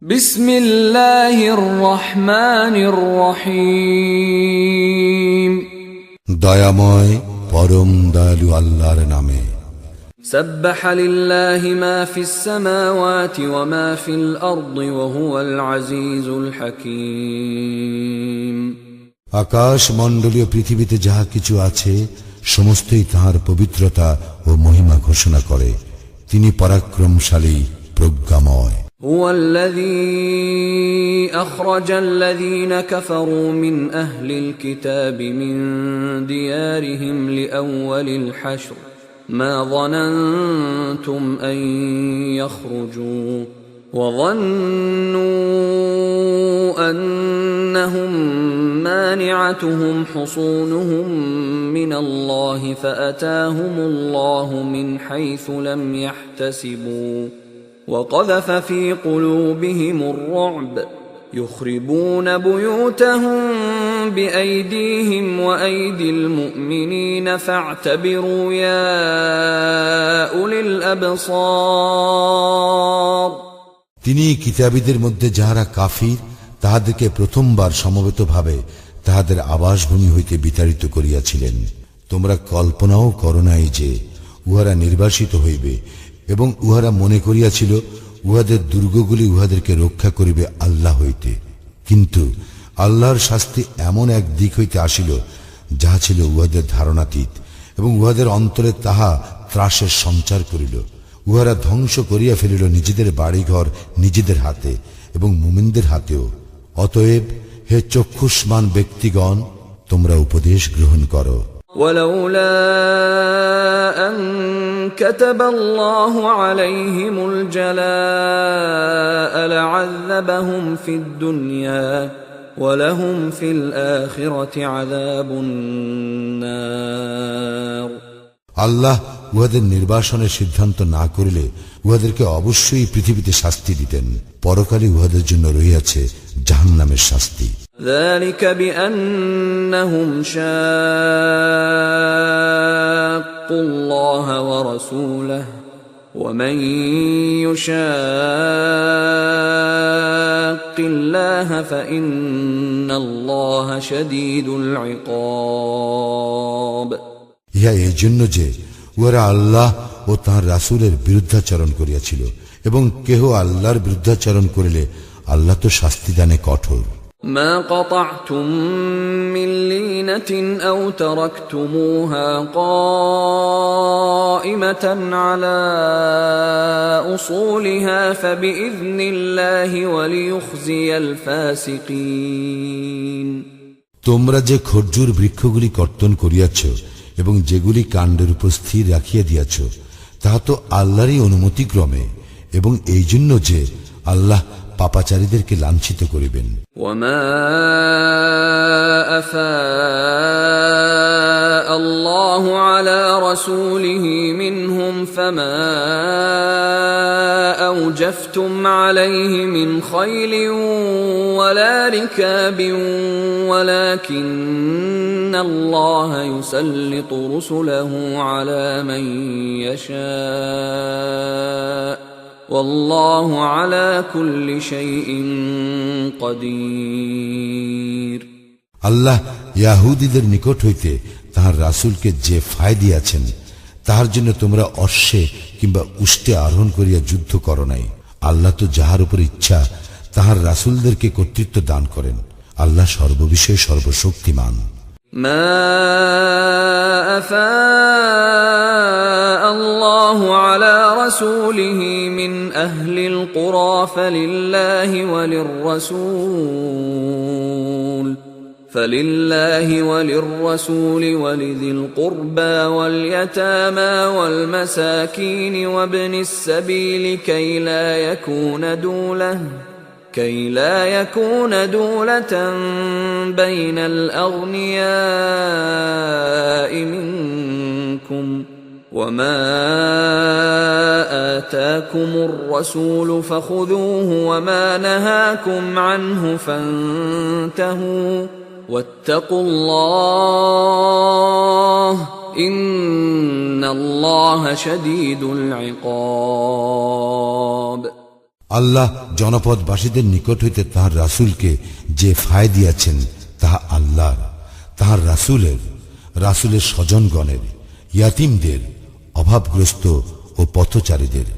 বিসমিল্লাহির রহমানির রহিম। দয়াময় পরম দয়ালু আল্লাহর নামে। সাব্বাহা লিল্লাহি মা ফিস সামাওয়াতি ওয়া মা ফিল আরদি ওয়া হুয়াল আজিজুল হাকীম। আকাশ মণ্ডলীয় পৃথিবীতে যাহা কিছু আছে সমস্তই তাঁর পবিত্রতা ও মহিমা ঘোষণা করে। তিনি পরাক্রমশালী, প্রজ্ঞাময়। هو الذي أخرج الذين كفروا من أهل الكتاب من ديارهم لأول الحشر ما ظننتم أن يخرجوا وظنوا أنهم مانعتهم حصونهم من الله فأتاهم الله من حيث لم يحتسبوا وقذف في قلوبهم الرعب يخربون بيوتهم بأيديهم وأيدي المؤمنين فاعتبروا يا أولي الأبصار। তিনি কিতাবীদের মধ্যে যাহারা কাফির তাহাদেরকে প্রথমবার সমবেতভাবে তাহাদের আবাসভূমি হইতে বিতাড়িত করিয়াছিলেন। তোমরা কল্পনাও করো নাই যে উহারা নির্বাসিত হইবে, এবং উহারা মনে করিয়াছিল উহাদের দুর্গগুলি উহাদেরকে রক্ষা করিবে আল্লাহ হইতে। কিন্তু আল্লাহর শাস্তি এমন এক দিক হইতে আসিল যাহা ছিল উহাদের ধারণাতীত, এবং উহাদের অন্তরে তাহা ত্রাসের সঞ্চার করিল। উহারা ধ্বংস করিয়া ফেলিল নিজেদের বাড়িঘর নিজেদের হাতে এবং মুমিনদের হাতেও। অতএব হে চক্ষুষ্মান ব্যক্তিগণ, তোমরা উপদেশ গ্রহণ করো। ولولا أن كتب الله عليهم الجلاء لعذبهم في الدنيا ولهم في الآخرة عذاب النار। আল্লাহ উহাদের নির্বাসনের সিদ্ধান্ত না করিলে উহাদেরকে অবশ্যই পৃথিবীতে শাস্তি দিতেন। পরকালে উহাদের জন্য রহিয়াছে জাহান্নামের শাস্তি। ذلك بأنهم شاقوا الله ورسوله ومن يشاق الله فإن الله شديد العقاب। ইহা এই জন্য যে উহারা আল্লাহ ও তাঁর রাসূলের বিরুদ্ধাচরণ করিয়াছিল, এবং কেহ আল্লাহর বিরুদ্ধাচরণ করিলে আল্লাহ তো শাস্তিদানে কঠোর। ما قطعتم من لينة أو تركتموها قائمة على أصولها فبإذن الله وليخزي الفاسقين। তোমরা যে খরজুর বৃক্ষগুলি কর্তন করিয়াছ এবং যেগুলি কাণ্ডের উপর স্থির রাখিয়া দিয়াছ, তাহা তো আল্লাহরই অনুমতিক্রমে, এবং এই জন্য যে আল্লাহ পাপাচারীদেরকে লাঞ্ছিত করিবেন। وما أفاء الله على رسوله منهم فما أوجفتم عليه من خيل ولا ركاب ولكن الله يسلط رسله على من يشاء والله على كل شيء قدير। আল্লাহ ইয়াহুদীদের নিকট হইতে তাহার রাসূলকে যে ফায় দিয়াছেন, তাহার জন্য তোমরা অশ্বে কিংবা উষ্টে আরোহণ করিয়া যুদ্ধ করো নাই। আল্লাহ তো যাহার উপর ইচ্ছা তাহার রাসূলদেরকে কর্তৃত্ব দান করেন। আল্লাহ সর্ববিষয়ে সর্বশক্তিমান। ما أفاء الله على رسوله من أهل القرى فلله وللرسول ولذي القربى واليتامى والمساكين وابن السبيل كي لا يكون دولة بين الأغنياء منكم وما آتاكم الرسول فخذوه وما نهاكم عنه فانتهوا واتقوا الله إن الله شديد العقاب। আল্লাহ জনপদবাসীদের নিকট হইতে তাহার রাসূলকে যে ফায় দিয়াছেন তাহা আল্লাহর, তাহার রাসূলের স্বজনগণের, ইয়াতীমদের, অভাবগ্রস্ত ও পথচারীদের,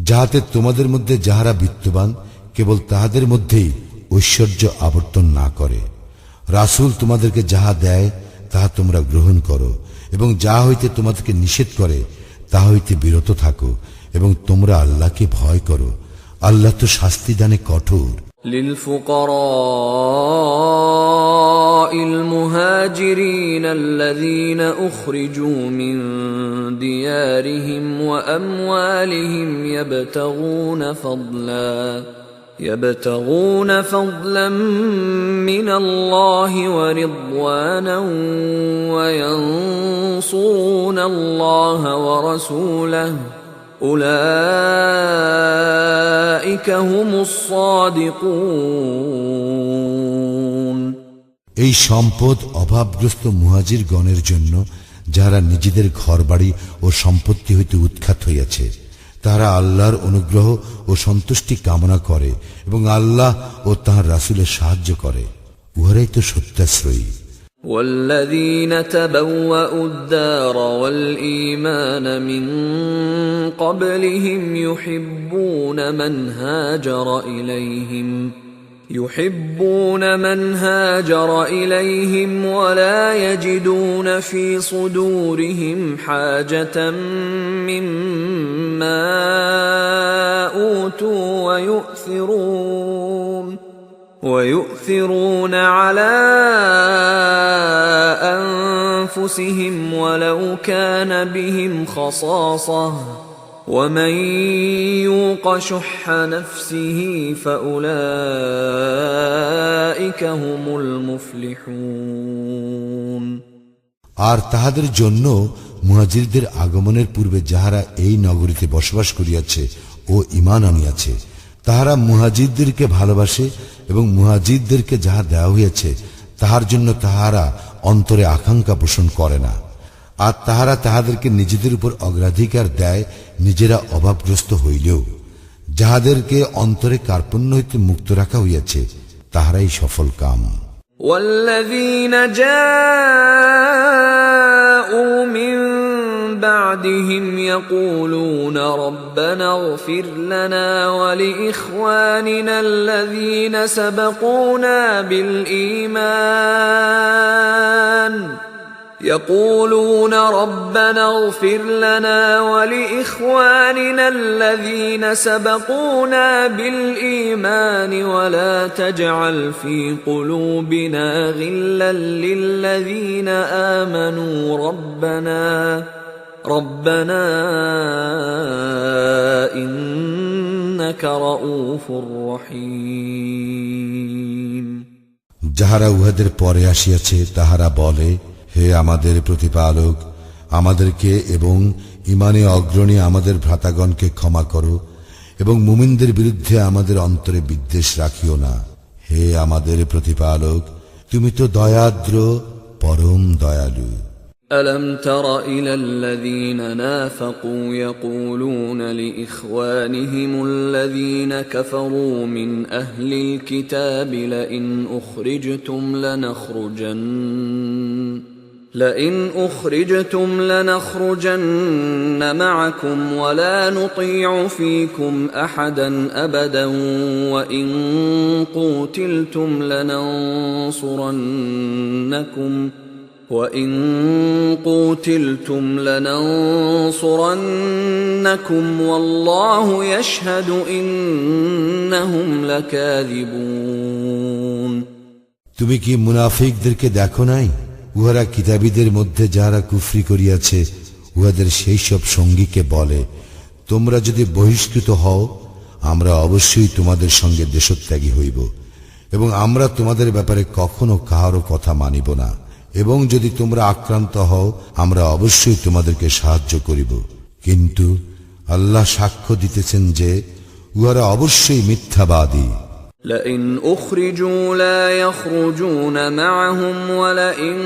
যাহাতে তোমাদের মধ্যে যাহারা বিত্তবান কেবল তাহাদের মধ্যেই ঐশ্বর্য আবর্তন না করে। রাসূল তোমাদেরকে যাহা দেয় তাহা তোমরা গ্রহণ করো, এবং যাহা হইতে তোমাদেরকে নিষেধ করে তাহা হইতে বিরত থাকো, এবং তোমরা আল্লাহকে ভয় করো। আল্লাহ তো শাস্তি দানে কঠোর। للفقراء المهاجرين الذين أخرجوا من ديارهم وأموالهم يبتغون فضلا من الله ورضوانا وينصرون الله ورسوله أولئك هم الصادقون। এই সম্পদ অভাবগ্রস্ত মুহাজিরগণের জন্য, যারা নিজেদের ঘরবাড়ি ও সম্পত্তি হইতে উৎখাত হইয়াছে, তারা আল্লাহর অনুগ্রহ ও সন্তুষ্টি কামনা করে এবং আল্লাহ ও তাঁর রাসূলের সাহায্য করে। উহারাই তো সত্যাশ্রয়ী। والذين تبوأوا الدار والإيمان من قبلهم يحبون من هاجر إليهم ولا يجدون في صدورهم حاجة مما أوتوا ويؤثرون على أنفسهم ولو كان بهم خصاصة ومن يوق شح نفسه فأولئك هم المفلحون। আর তাহাদের জন্য মুহাজিরদের আগমনের পূর্বে যাহারা এই নগরীতে বসবাস করিয়াছে ও ঈমান আনিয়াছে, তাহারা মুহাজিরদেরকে ভালোবাসে এবং মুহাজিরদেরকে যাহা দেওয়া হইয়াছে তাহার জন্য তাহারা অন্তরে আকাঙ্ক্ষা পোষণ করে না। আর তাহারা তাহাদেরকে নিজেদের উপর অগ্রাধিকার দেয়, নিজেরা অভাবগ্রস্ত হইলেও। যাহাদেরকে অন্তরে কার্পণ্য হইতে মুক্ত রাখা হইয়াছে তাহারাই সফল কাম। والذين جاءوا من بعدهم يقولون ربنا اغفر لنا ولإخواننا الذين سبقونا بالإيمان ولا تجعل في قلوبنا غلا للذين آمنوا ربنا إنك رؤوف رحيم। যাহারা উহাদের পরে আসিয়াছে তাহারা বলে, হে আমাদের প্রতিপালক, আমাদেরকে এবং ঈমানে অগ্রণী আমাদের ভ্রাতাগণকে ক্ষমা করো এবং মুমিনদের বিরুদ্ধে আমাদের অন্তরে বিদ্বেষ রাখিও না। হে আমাদের প্রতিপালক, তুমি তো দয়াদ্র, পরম দয়ালু। ألم تر إلى الذين نافقوا يقولون لإخوانهم الذين كفروا من أهل الكتاب لئن أخرجتم لنخرجن معكم ولا نطيع فيكم أحدا أبدا وإن قوتلتم لننصرنكم والله يشهد إنهم لكاذبون। তুমি কি মুনাফিকদেরকে দেখো নাই? উহারা কিতাবীদের মধ্যে যারা কুফরি করিয়াছে উহাদের সেই সব সঙ্গীকে বলে, তোমরা যদি বহিষ্কৃত হও আমরা অবশ্যই তোমাদের সঙ্গে দেশত্যাগী হইব এবং আমরা তোমাদের ব্যাপারে কখনো কাহারও কথা মানিব না, এবং যদি তোমরা আক্রান্ত হও আমরা অবশ্যই তোমাদেরকে সাহায্য করিব। কিন্তু আল্লাহ সাক্ষ্য দিতেছেন যে উহারা অবশ্যই মিথ্যাবাদী। لئن أخرجوا لا يخرجون معهم ولئن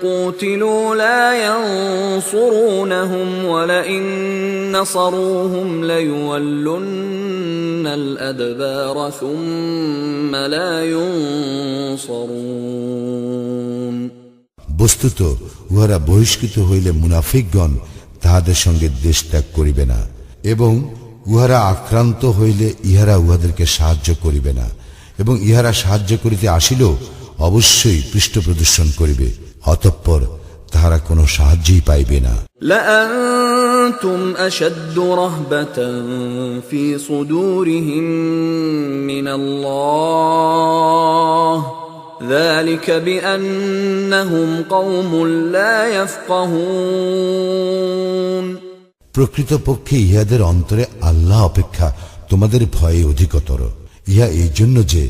قوتلوا لا ينصرونهم ولئن نصروهم ليولن الأدبار ثم لا ينصرون বস্তুত উহারা বহিষ্কৃত হইলে মুনাফিকগণ তাহাদের সঙ্গে দেশ ত্যাগ করিবে না, এবং উহারা আক্রান্ত হইলে ইহারা উহাদেরকে সাহায্য করিবে না, এবং ইহারা সাহায্য করিতে আসিলেও অবশ্যই পৃষ্ঠ প্রদর্শন করিবে, অতঃপর তাহারা কোনো সাহায্যই পাইবে না। لأنتم أشد رهبة في صدورهم من الله ذلك بأنهم قوم لا يفقهون প্রকৃতপক্ষে ইহাদের অন্তরে আল্লাহ অপেক্ষা তোমাদের ভয়ে অধিকতর। ইহা এই জন্য যে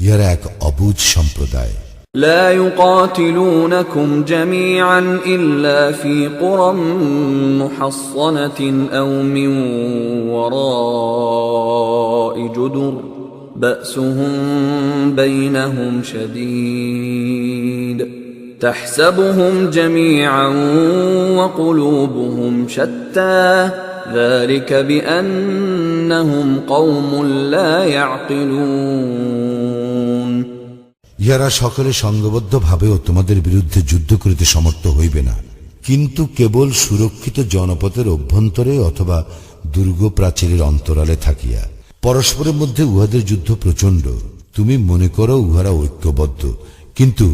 ইহারা এক অবুঝ সম্প্রদায়। لا يقاتلونكم جميعا إلا في قرى محصنة أو من وراء جدر بأسهم بينهم شديد تحسبهم جميعا وقلوبهم شتى ذلك بأنهم قوم لا يعقلون ইহারা সকলে সঙ্গবদ্ধ ভাবেও তোমাদের বিরুদ্ধে যুদ্ধ করিতে সমর্থ হইবে না, কিন্তু কেবল সুরক্ষিত জনপথের অভ্যন্তরে অথবা দুর্গ প্রাচীরের অন্তরালে থাকিয়া। পরস্পরের মধ্যে উহাদের যুদ্ধ প্রচণ্ড। তুমি মনে করো উহারা ঐক্যবদ্ধ, কিন্তু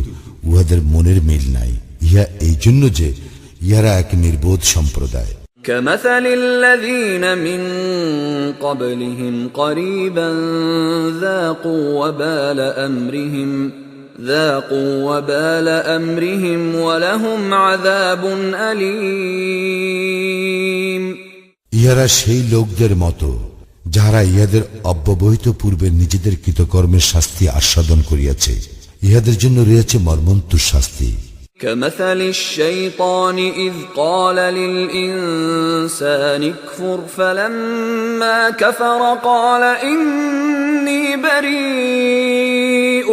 উহাদের মনের মিল নাই। ইহা এই জন্য যে ইহারা এক নির্বোধ সম্প্রদায়। كمثل الذين من قبلهم قريبا ذاقوا وبال أمرهم ولهم عذاب أليم ইহারা সেই লোকদের মতো যাহারা ইহাদের অব্যবহিত পূর্বে নিজেদের কৃতকর্মের শাস্তি আস্বাদন করিয়াছে, ইহাদের জন্য রয়েছে মর্মন্তুর শাস্তি। كمثل الشيطان إذ قال للإنسان اكفر فلما كفر قال إني بريء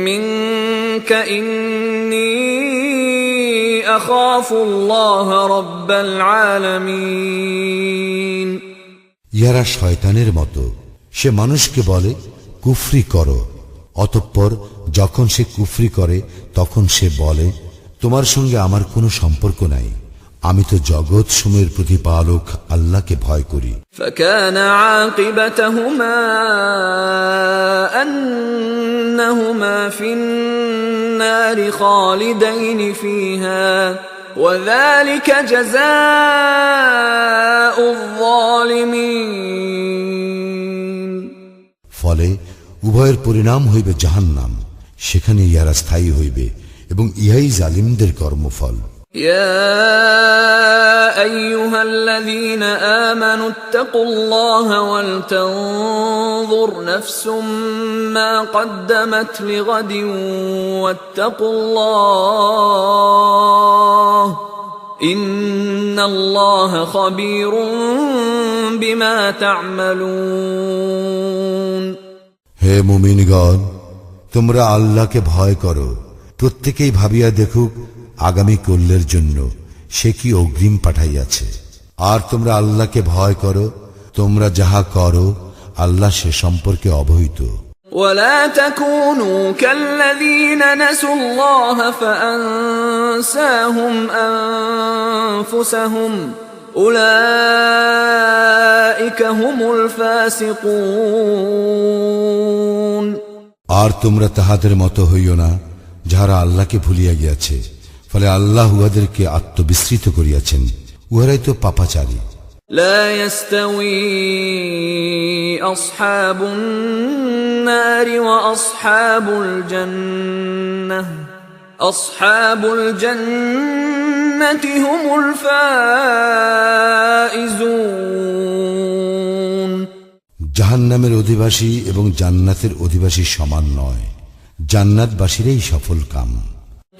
منك إني أخاف الله رب العالمين ইহারা শয়তানের মতো, সে মানুষকে বলে কুফরি করো, অতঃপর যখন সে কুফরি করে তখন সে বলে তোমার সঙ্গে আমার কোনো সম্পর্ক নাই, আমি তো জগৎ সমূহের প্রতিপালক আল্লাহকে ভয় করি। فكان عاقبتهما أنهما في النار خالدين فيها وذلك جزاء الظالمين ফলে উভয়ের পরিণাম হইবে জাহান্নাম, সেখানে ইহারা স্থায়ী হইবে, এবং ইহাই জালিমদের কর্মফল। يا أيها الذين آمنوا اتقوا الله ولتنظر نفس ما قدمت لغد واتقوا الله إن الله خبير بما تعملون হে মুমিনগণ, তোমরা আল্লাহকে ভয় করো, প্রত্যেকেই ভাবিয়া দেখুক আগামী কল্যের জন্য সে কি অগ্রিম পাঠাইয়াছে। আর তোমরা আল্লাহকে ভয় করো, তোমরা যাহা করো আল্লাহ সে সম্পর্কে অবহিত। ولا تكونوا كالذين نسوا الله فأنساهم أنفسهم أولئك هم الفاسقون আর তোমরা তাহাদের মতো হইও না যাহারা আল্লাহকে ভুলিয়া গিয়াছে, ফলে আল্লাহ উহাদেরকে আত্মবিস্মৃত করিয়াছেন, উহারাই তো পাপাচারী। لا يستوي أصحاب النار وأصحاب الجنة أصحاب الجنة هم الفائزون জাহান্নামের অধিবাসী এবং জান্নাতের অধিবাসী সমান নয়, জান্নাতবাসীরাই সফল কাম।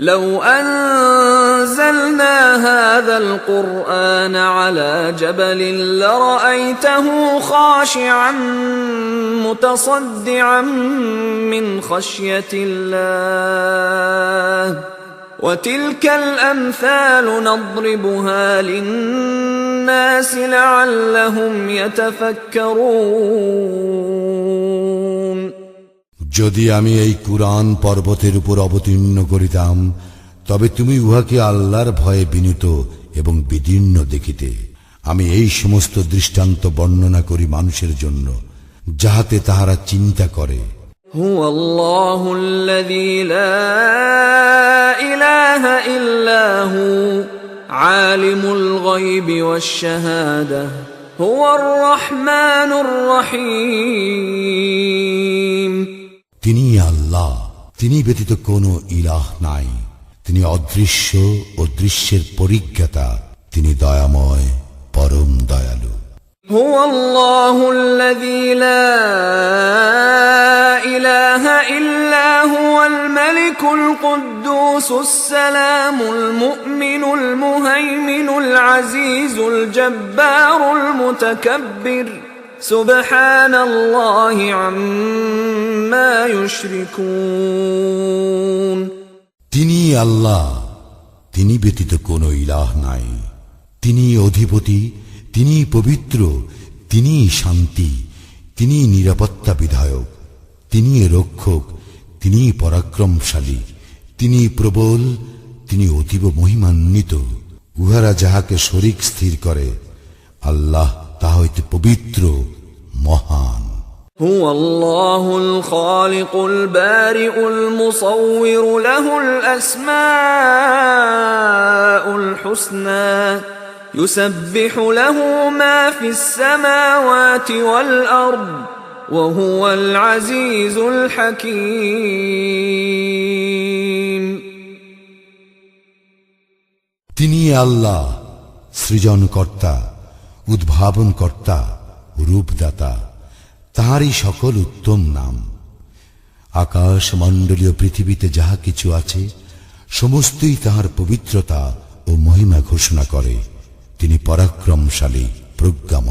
لو أنزلنا هذا القرآن على جبل لرأيته خاشعا متصدعا من خشية الله وتلك الأمثال نضربها للناس لعلهم يتفكرون যদি আমি এই কুরআন পর্বতের উপর অবতীর্ণ করিতাম তবে তুমি উহাকে আল্লাহর ভয়ে বিনীত এবং বিদীর্ণ দেখিতে। আমি এই সমস্ত দৃষ্টান্ত বর্ণনা করি মানুষের জন্য, যাহাতে তাহারা চিন্তা করে। هو الله الذي لا إله إلا هو عالم الغيب والشهادة هو الرحمن الرحيم তিনি আল্লাহ, তিনি ব্যতীত কোনো ইলাহ নাই। তিনি অদৃশ্য ও দৃশ্যের পরিজ্ঞাতা, তিনি দয়াময়, পরম দয়ালু। هو الله الذي لا إله إلا هو الملك القدوس السلام المؤمن المهيمن العزيز الجبار المتكبر سبحان الله عما يشركون তিনি আল্লাহ, তিনি ব্যতীত কোনো ইলাহ নাই। তিনি অধিপতি, তিনি পবিত্র, তিনি শান্তি, তিনি নিরাপত্তা বিধায়ক, তিনি রক্ষক, তিনি পরাক্রমশালী, তিনি প্রবল, তিনি অতীব মহিমান্বিত। উহারা যাহাকে শরীক স্থির করে, আল্লাহ তা হইতে পবিত্র, মহান। هو الله الخالق البارئ المصور له الأسماء الحسنى يسبح له ما في السماوات والأرض وهو العزيز الحكيم তিনি আল্লাহ, সৃজনকর্তা, উদ্ভাবনকর্তা, রূপদাতা। তাহারই সকল উত্তম নাম। আকাশ মণ্ডলীয় পৃথিবীতে যাহা কিছু আছে সমস্তই তাহার পবিত্রতা ও মহিমা ঘোষণা করে। তিনি পরাক্রমশালী, প্রজ্ঞাময়।